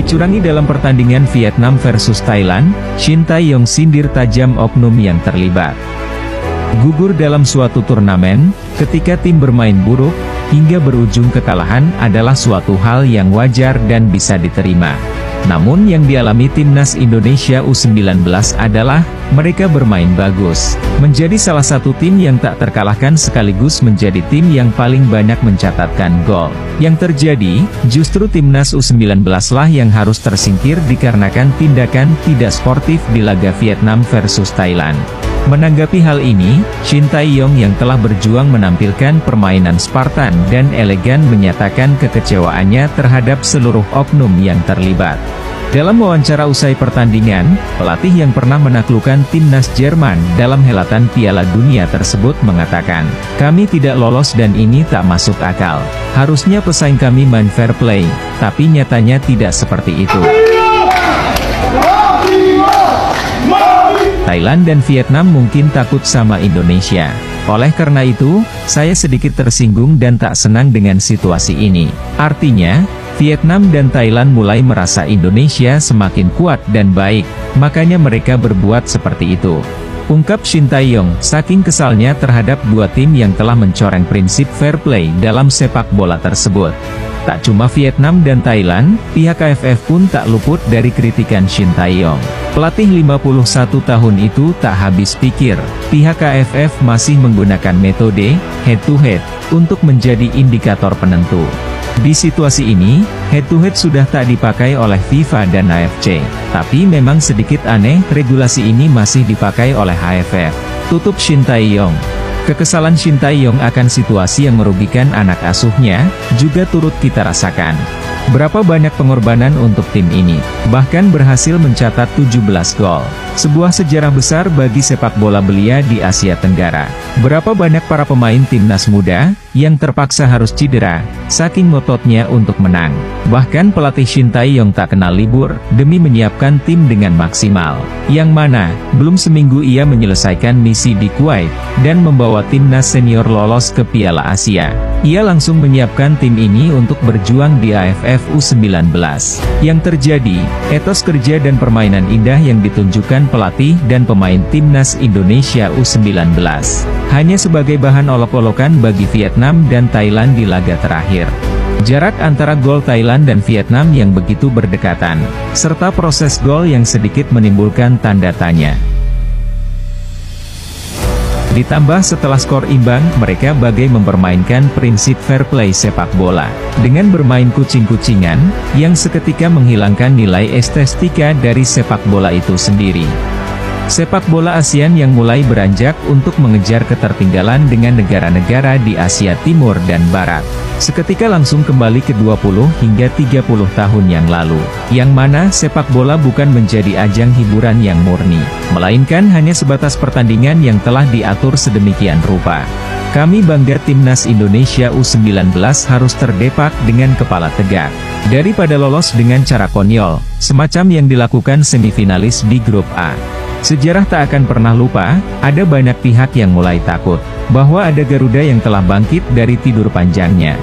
Dicurangi dalam pertandingan Vietnam versus Thailand, Shin Tae-yong sindir tajam oknum yang terlibat. Gugur dalam suatu turnamen, ketika tim bermain buruk, hingga berujung kekalahan adalah suatu hal yang wajar dan bisa diterima. Namun yang dialami timnas Indonesia U19 adalah, mereka bermain bagus, menjadi salah satu tim yang tak terkalahkan sekaligus menjadi tim yang paling banyak mencatatkan gol. Yang terjadi, justru timnas U19 lah yang harus tersingkir dikarenakan tindakan tidak sportif di laga Vietnam versus Thailand. Menanggapi hal ini, Shin Tae-yong yang telah berjuang menampilkan permainan Spartan dan elegan menyatakan kekecewaannya terhadap seluruh oknum yang terlibat. Dalam wawancara usai pertandingan, pelatih yang pernah menaklukkan timnas Jerman dalam helatan Piala Dunia tersebut mengatakan, "Kami tidak lolos dan ini tak masuk akal. Harusnya pesaing kami main fair play, tapi nyatanya tidak seperti itu." Thailand dan Vietnam mungkin takut sama Indonesia. Oleh karena itu, saya sedikit tersinggung dan tak senang dengan situasi ini. Artinya, Vietnam dan Thailand mulai merasa Indonesia semakin kuat dan baik, makanya mereka berbuat seperti itu. Ungkap Shin Tae-yong, saking kesalnya terhadap dua tim yang telah mencoreng prinsip fair play dalam sepak bola tersebut. Tak cuma Vietnam dan Thailand, pihak AFF pun tak luput dari kritikan Shin Tae-yong. Pelatih 51 tahun itu tak habis pikir, pihak AFF masih menggunakan metode head-to-head untuk menjadi indikator penentu. Di situasi ini, head-to-head sudah tak dipakai oleh FIFA dan AFC. Tapi memang sedikit aneh, regulasi ini masih dipakai oleh AFF. Tutup Shin Tae-yong. Kekesalan Shin Tae-yong akan situasi yang merugikan anak asuhnya, juga turut kita rasakan. Berapa banyak pengorbanan untuk tim ini, bahkan berhasil mencatat 17 gol. Sebuah sejarah besar bagi sepak bola belia di Asia Tenggara. Berapa banyak para pemain timnas muda, yang terpaksa harus cedera, saking ngototnya untuk menang. Bahkan pelatih Shin Tae-yong tak kenal libur, demi menyiapkan tim dengan maksimal. Yang mana, belum seminggu ia menyelesaikan misi di Kuwait, dan membawa timnas senior lolos ke Piala Asia. Ia langsung menyiapkan tim ini untuk berjuang di AFF U19. Yang terjadi, etos kerja dan permainan indah yang ditunjukkan pelatih dan pemain timnas Indonesia U19, hanya sebagai bahan olok-olokan bagi Vietnam dan Thailand di laga terakhir. Jarak antara gol Thailand dan Vietnam yang begitu berdekatan, serta proses gol yang sedikit menimbulkan tanda tanya. Ditambah setelah skor imbang, mereka bagai mempermainkan prinsip fair play sepak bola. Dengan bermain kucing-kucingan, yang seketika menghilangkan nilai estetika dari sepak bola itu sendiri. Sepak bola ASEAN yang mulai beranjak untuk mengejar ketertinggalan dengan negara-negara di Asia Timur dan Barat. Seketika langsung kembali ke 20 hingga 30 tahun yang lalu. Yang mana sepak bola bukan menjadi ajang hiburan yang murni, melainkan hanya sebatas pertandingan yang telah diatur sedemikian rupa. Kami bangga timnas Indonesia U19 harus terdepak dengan kepala tegak. Daripada lolos dengan cara konyol, semacam yang dilakukan semifinalis di grup A. Sejarah tak akan pernah lupa, ada banyak pihak yang mulai takut bahwa ada Garuda yang telah bangkit dari tidur panjangnya.